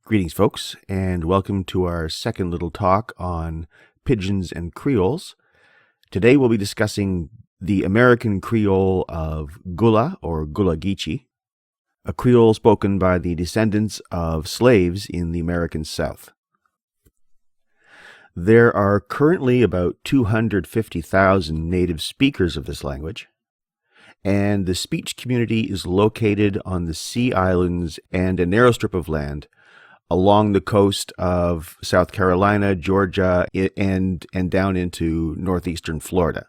Greetings, folks, and welcome to our second little talk on Pidgins and Creoles. Today we'll be discussing the American Creole of Gullah or Gullah Geechee, a Creole spoken by the descendants of slaves in the American South. There are currently about 250,000 native speakers of this language, and the speech community is located on the Sea Islands and a narrow strip of land along the coast of South Carolina, Georgia, and down into northeastern Florida.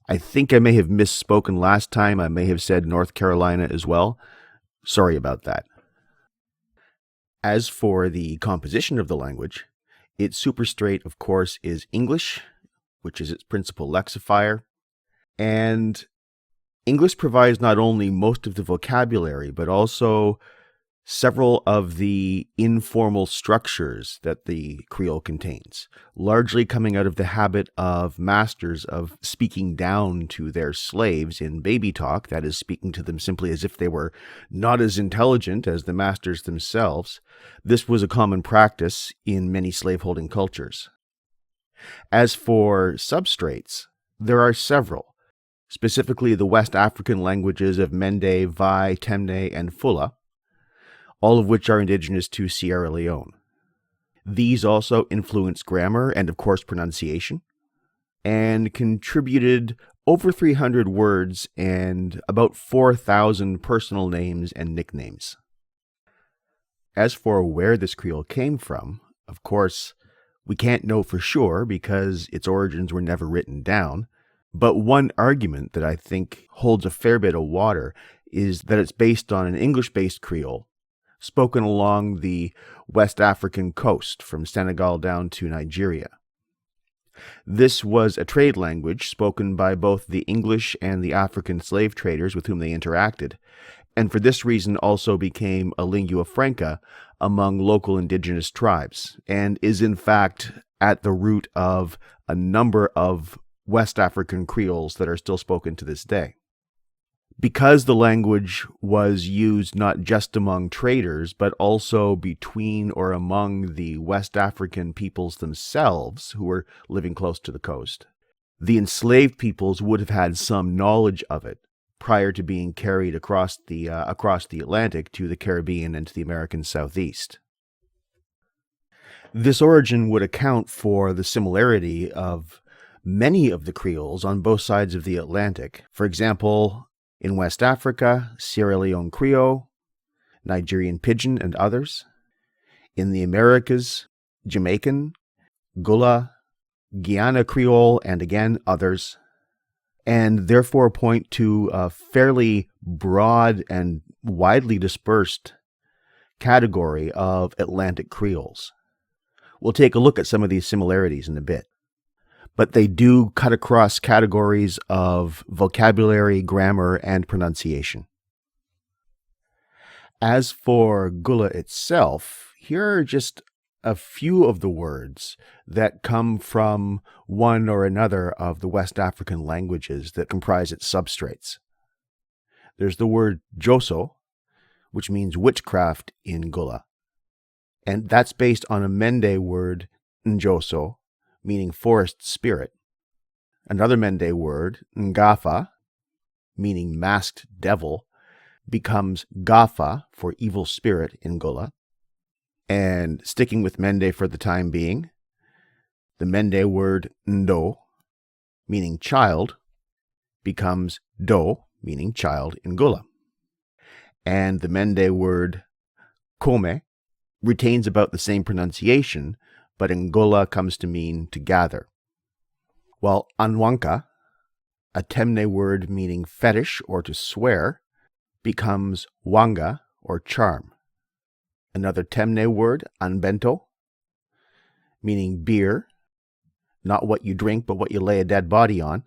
I think I may have misspoken last time. I may have said North Carolina as well. Sorry about that. As for the composition of the language, its superstrate, of course, is English, which is its principal lexifier. And English provides not only most of the vocabulary, but also several of the informal structures that the Creole contains, largely coming out of the habit of masters of speaking down to their slaves in baby talk, that is, speaking to them simply as if they were not as intelligent as the masters themselves. This was a common practice in many slaveholding cultures. As for substrates, there are several, specifically the West African languages of Mende, Vai, Temne, and Fula, all of which are indigenous to Sierra Leone. These also influenced grammar and, of course, pronunciation, and contributed over 300 words and about 4,000 personal names and nicknames. As for where this Creole came from, of course, we can't know for sure because its origins were never written down, but one argument that I think holds a fair bit of water is that it's based on an English-based Creole spoken along the West African coast from Senegal down to Nigeria. This was a trade language spoken by both the English and the African slave traders with whom they interacted, and for this reason also became a lingua franca among local indigenous tribes, and is in fact at the root of a number of West African Creoles that are still spoken to this day. Because the language was used not just among traders, but also between or among the West African peoples themselves who were living close to the coast, the enslaved peoples would have had some knowledge of it prior to being carried across the Atlantic to the Caribbean and to the American Southeast. This origin would account for the similarity of many of the Creoles on both sides of the Atlantic. For example, in West Africa, Sierra Leone Creole, Nigerian Pidgin, and others. In the Americas, Jamaican, Gullah, Guyana Creole, and again others, and therefore point to a fairly broad and widely dispersed category of Atlantic Creoles. We'll take a look at some of these similarities in a bit, but they do cut across categories of vocabulary, grammar, and pronunciation. As for Gullah itself, here are just a few of the words that come from one or another of the West African languages that comprise its substrates. There's the word Joso, which means witchcraft in Gullah, and that's based on a Mende word, Njoso, meaning forest spirit. Another Mende word, Ngafa, meaning masked devil, becomes Gafa for evil spirit in Gullah. And sticking with Mende for the time being, the Mende word Ndo, meaning child, becomes Do, meaning child in Gullah. And the Mende word Kome retains about the same pronunciation, but in Gullah comes to mean to gather. While Anwanka, a Temne word meaning fetish or to swear, becomes Wanga or charm. Another Temne word, Anbento, meaning beer, not what you drink but what you lay a dead body on,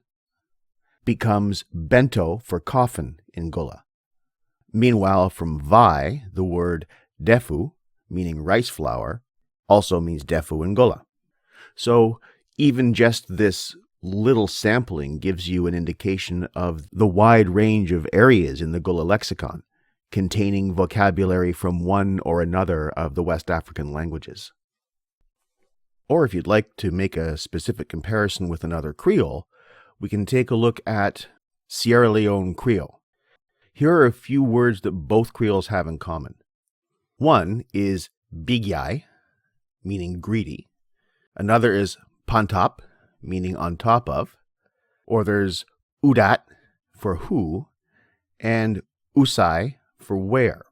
becomes Bento for coffin in Gullah. Meanwhile, from Vai, the word Defu, meaning rice flour, also means Defu in Gullah. So even just this little sampling gives you an indication of the wide range of areas in the Gullah lexicon. containing vocabulary from one or another of the West African languages. Or if you'd like to make a specific comparison with another Creole, we can take a look at Sierra Leone Creole. Here are a few words that both Creoles have in common. One is bigyai, meaning greedy. Another is pantop, meaning on top of. Or there's udat for who, and usai for where.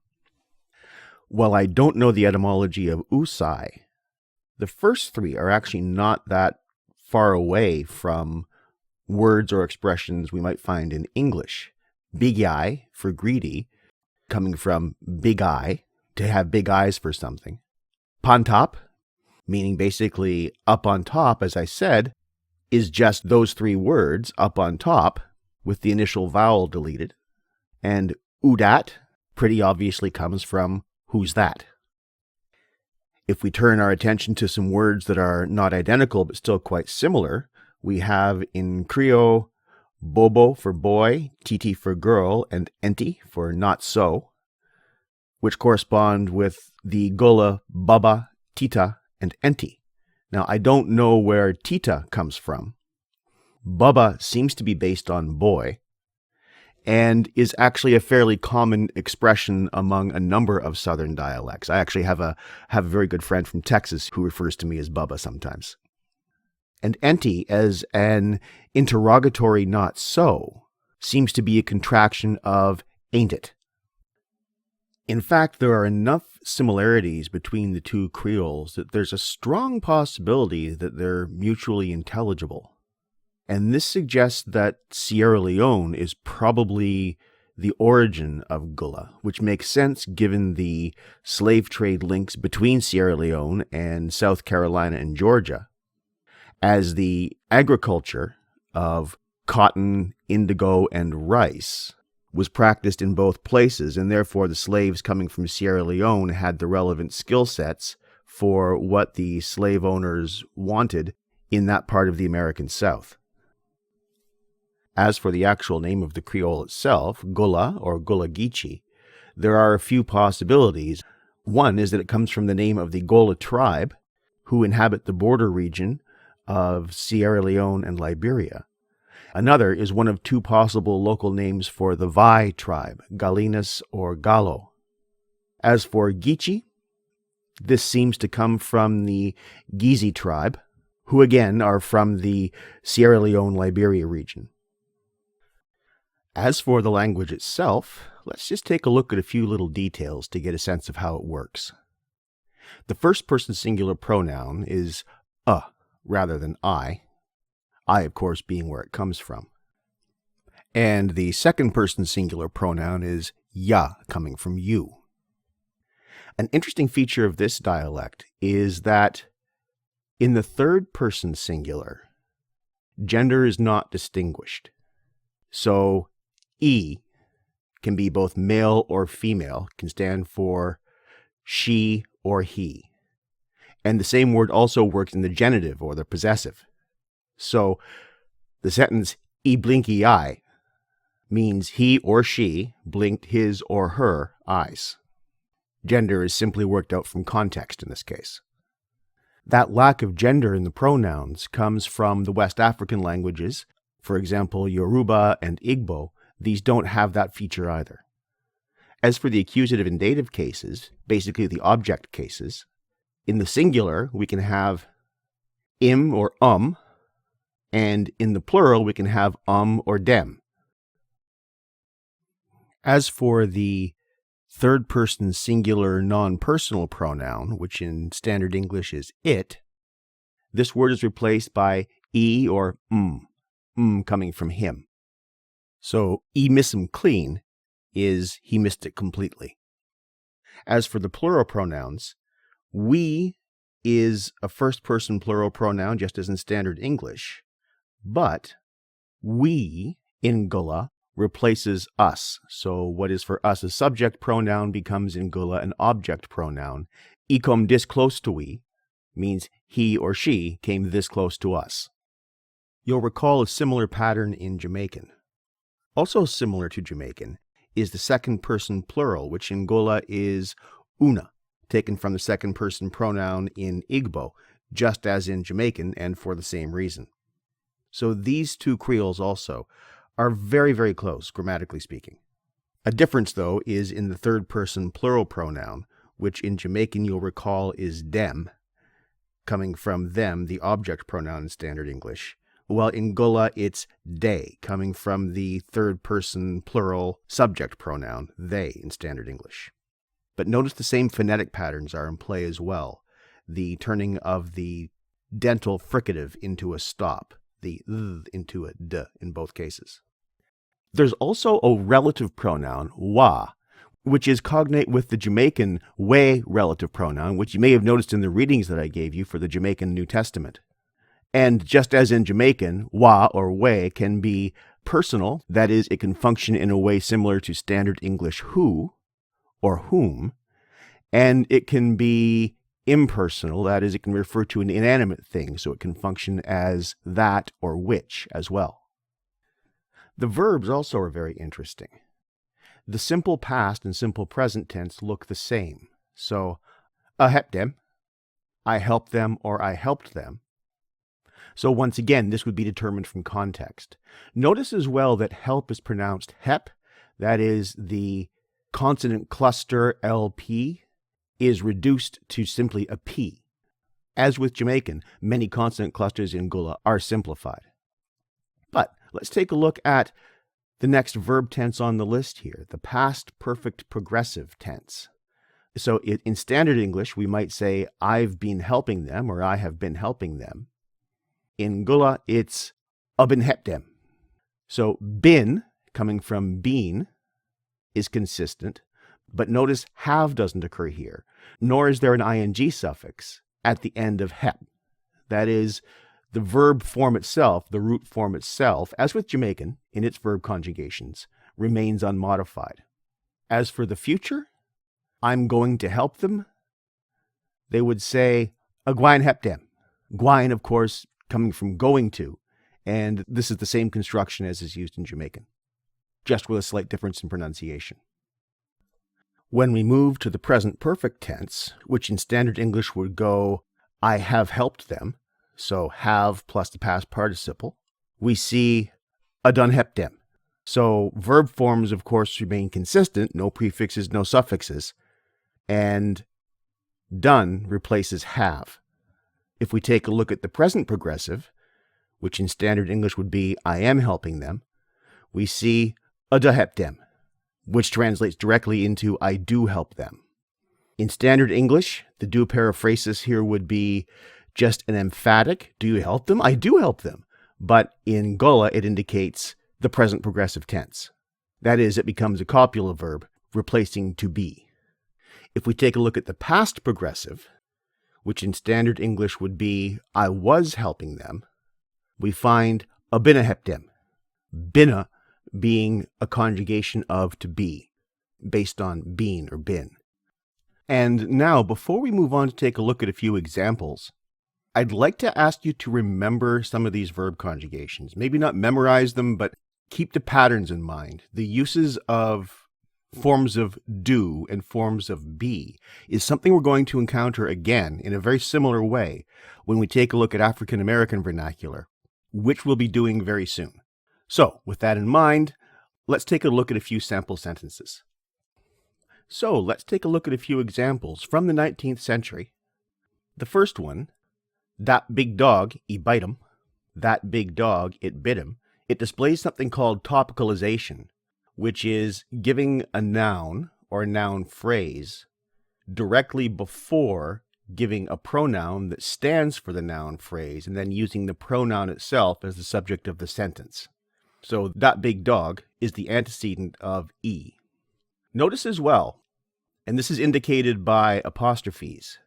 While I don't know the etymology of usai, the first three are actually not that far away from words or expressions we might find in English. Bigyai for greedy, coming from big eye, to have big eyes for something. Pantop, meaning basically up on top, as I said, is just those three words, up on top, with the initial vowel deleted. And udat pretty obviously comes from who's that. If we turn our attention to some words that are not identical but still quite similar, we have in Creole bobo for boy, titi for girl, and enti for not so, which correspond with the Gullah baba, tita, and enti. Now, I don't know where tita comes from. Baba seems to be based on boy, and is actually a fairly common expression among a number of Southern dialects. I actually have a very good friend from Texas who refers to me as Bubba sometimes. And enti, as an interrogatory not so, seems to be a contraction of ain't it. In fact, there are enough similarities between the two Creoles that there's a strong possibility that they're mutually intelligible. And this suggests that Sierra Leone is probably the origin of Gullah, which makes sense given the slave trade links between Sierra Leone and South Carolina and Georgia, as the agriculture of cotton, indigo, and rice was practiced in both places, and therefore the slaves coming from Sierra Leone had the relevant skill sets for what the slave owners wanted in that part of the American South. As for the actual name of the Creole itself, Gullah or Gullah Geechee, there are a few possibilities. One is that it comes from the name of the Gullah tribe, who inhabit the border region of Sierra Leone and Liberia. Another is one of two possible local names for the Vai tribe, Galinas or Gallo. As for Geechee, this seems to come from the Geechee tribe, who again are from the Sierra Leone-Liberia region. As for the language itself, let's just take a look at a few little details to get a sense of how it works. The first person singular pronoun is rather than I, of course being where it comes from. And the second person singular pronoun is ya, coming from you. An interesting feature of this dialect is that in the third person singular, gender is not distinguished. So E can be both male or female, can stand for she or he. And the same word also works in the genitive or the possessive. So the sentence "e blinky eye" means he or she blinked his or her eyes. Gender is simply worked out from context in this case. That lack of gender in the pronouns comes from the West African languages. For example, Yoruba and Igbo, these don't have that feature either. As for the accusative and dative cases, basically the object cases, in the singular we can have im or and in the plural we can have or dem. As for the third person singular non-personal pronoun, which in standard English is it, this word is replaced by e or coming from him. So he miss him clean is he missed it completely. As for the plural pronouns, we is a first person plural pronoun just as in standard English, but we in Gullah replaces us. So what is for us a subject pronoun becomes in Gullah an object pronoun. I come this close to we means he or she came this close to us. You'll recall a similar pattern in Jamaican. Also similar to Jamaican is the second person plural, which in Gullah is una, taken from the second person pronoun in Igbo, just as in Jamaican, and for the same reason. So these two Creoles also are very, very close, grammatically speaking. A difference, though, is in the third person plural pronoun, which in Jamaican you'll recall is dem, coming from them, the object pronoun in Standard English, while in Gullah it's they, coming from the third person plural subject pronoun, they, in Standard English. But notice the same phonetic patterns are in play as well, the turning of the dental fricative into a stop, the th into a d in both cases. There's also a relative pronoun, wa, which is cognate with the Jamaican we relative pronoun, which you may have noticed in the readings that I gave you for the Jamaican New Testament. And just as in Jamaican, wa or we can be personal, that is, it can function in a way similar to Standard English who or whom, and it can be impersonal, that is, it can refer to an inanimate thing, so it can function as that or which as well. The verbs also are very interesting. The simple past and simple present tense look the same. So, I helped them, I helped them, or I helped them. So once again, this would be determined from context. Notice as well that help is pronounced hep, that is, the consonant cluster LP is reduced to simply a P. As with Jamaican, many consonant clusters in Gullah are simplified. But let's take a look at the next verb tense on the list here, the past perfect progressive tense. So in Standard English, we might say, I've been helping them, or I have been helping them. In Gullah, it's I've been helped them. So been, coming from been, is consistent, but notice have doesn't occur here, nor is there an ing suffix at the end of hep. That is, the verb form itself, the root form itself, as with Jamaican, in its verb conjugations, remains unmodified. As for the future, I'm going to help them, they would say, a gwine help them. Gwine, of course, coming from going to, and this is the same construction as is used in Jamaican, just with a slight difference in pronunciation. When we move to the present perfect tense, which in Standard English would go, I have helped them, so have plus the past participle, we see a done helped them. So verb forms, of course, remain consistent, no prefixes, no suffixes, and done replaces have. If we take a look at the present progressive, which in Standard English would be I am helping them, we see a da help them, which translates directly into I do help them. In Standard English, the do periphrasis here would be just an emphatic, do you help them? I do help them. But in Gullah, it indicates the present progressive tense. That is, it becomes a copula verb, replacing to be. If we take a look at the past progressive, which in Standard English would be I was helping them, we find a binna helped them. Binna being a conjugation of to be, based on been or been. And now, before we move on to take a look at a few examples, I'd like to ask you to remember some of these verb conjugations. Maybe not memorize them, but keep the patterns in mind. The uses of forms of do and forms of be is something we're going to encounter again in a very similar way when we take a look at African American vernacular, which we'll be doing very soon. So, with that in mind, let's take a look at a few sample sentences. So, let's take a look at a few examples from the 19th century. The first one, that big dog, he bite him. That big dog, it bit him. It displays something called topicalization, which is giving a noun or a noun phrase directly before giving a pronoun that stands for the noun phrase and then using the pronoun itself as the subject of the sentence. So that big dog is the antecedent of e. Notice as well, and this is indicated by apostrophes,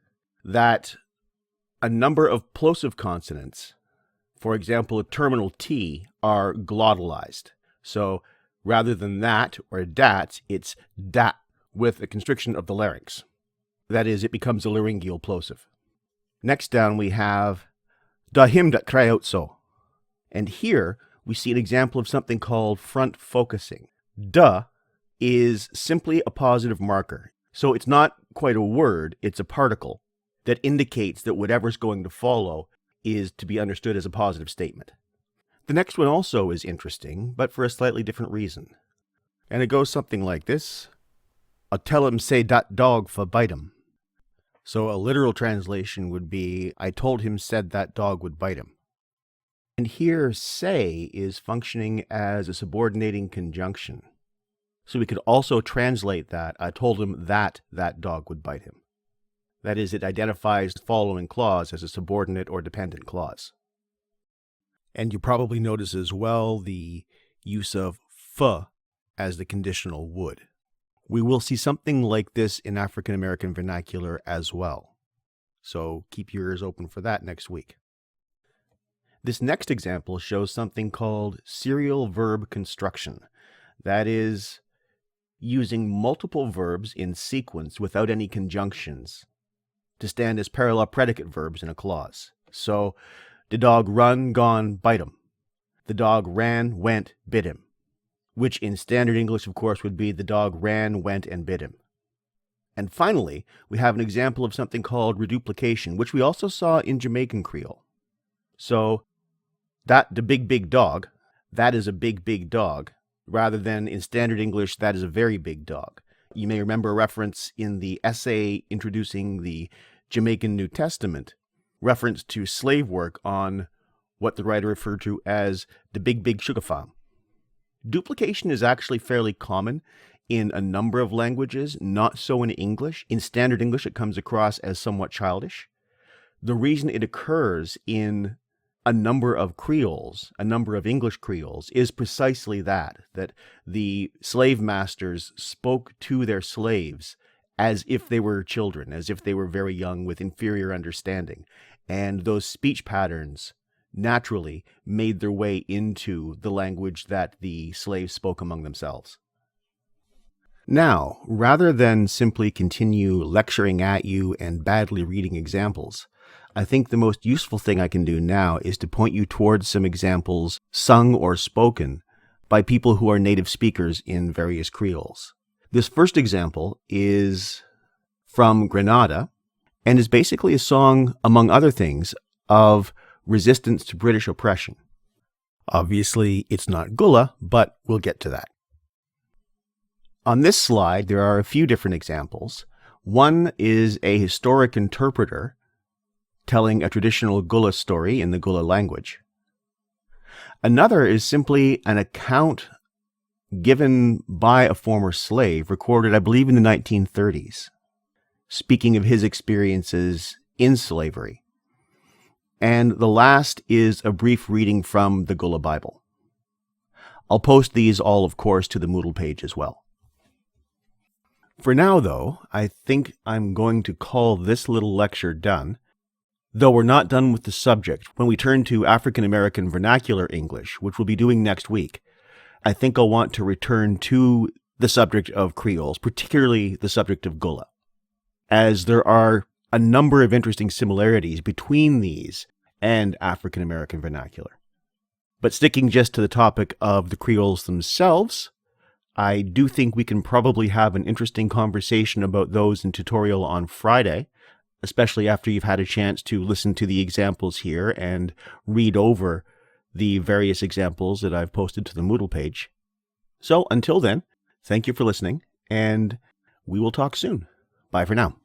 that a number of plosive consonants, for example, a terminal T, are glottalized. So rather than that or dat, it's dat with a constriction of the larynx. That is, it becomes a laryngeal plosive. Next down we have da him dat cry out so. And here we see an example of something called front focusing. Da is simply a positive marker. So it's not quite a word, it's a particle that indicates that whatever's going to follow is to be understood as a positive statement. The next one also is interesting, but for a slightly different reason. And it goes something like this. I tell him say dat dog for bite him. So a literal translation would be, I told him said that dog would bite him. And here say is functioning as a subordinating conjunction. So we could also translate that, I told him that dog would bite him. That is, it identifies the following clause as a subordinate or dependent clause. And you probably notice as well the use of f as the conditional would. We will see something like this in African American vernacular as well. So keep your ears open for that next week. This next example shows something called serial verb construction. That is, using multiple verbs in sequence without any conjunctions to stand as parallel predicate verbs in a clause. So, the dog run, gone, bite him. The dog ran, went, bit him. Which in standard English, of course, would be the dog ran, went, and bit him. And finally, we have an example of something called reduplication, which we also saw in Jamaican Creole. So, the big dog, that is a big dog, rather than in standard English, that is a very big dog. You may remember a reference in the essay introducing the Jamaican New Testament, reference to slave work on what the writer referred to as the big sugar farm. Duplication is actually fairly common in a number of languages, not so in English. In standard English, it comes across as somewhat childish. The reason it occurs in a number of Creoles, a number of English Creoles, is precisely that the slave masters spoke to their slaves as if they were children, as if they were very young with inferior understanding. And those speech patterns naturally made their way into the language that the slaves spoke among themselves. Now, rather than simply continue lecturing at you and badly reading examples, I think the most useful thing I can do now is to point you towards some examples sung or spoken by people who are native speakers in various Creoles. This first example is from Grenada and is basically a song, among other things, of resistance to British oppression. Obviously, it's not Gullah, but we'll get to that. On this slide, there are a few different examples. One is a historic interpreter telling a traditional Gullah story in the Gullah language. Another is simply an account given by a former slave, recorded, I believe, in the 1930s, speaking of his experiences in slavery. And the last is a brief reading from the Gullah Bible. I'll post these all, of course, to the Moodle page as well. For now, though, I think I'm going to call this little lecture done. Though we're not done with the subject, when we turn to African American Vernacular English, which we'll be doing next week, I think I'll want to return to the subject of Creoles, particularly the subject of Gullah, as there are a number of interesting similarities between these and African American Vernacular. But sticking just to the topic of the Creoles themselves, I do think we can probably have an interesting conversation about those in tutorial on Friday, especially after you've had a chance to listen to the examples here and read over the various examples that I've posted to the Moodle page. So until then, thank you for listening, and we will talk soon. Bye for now.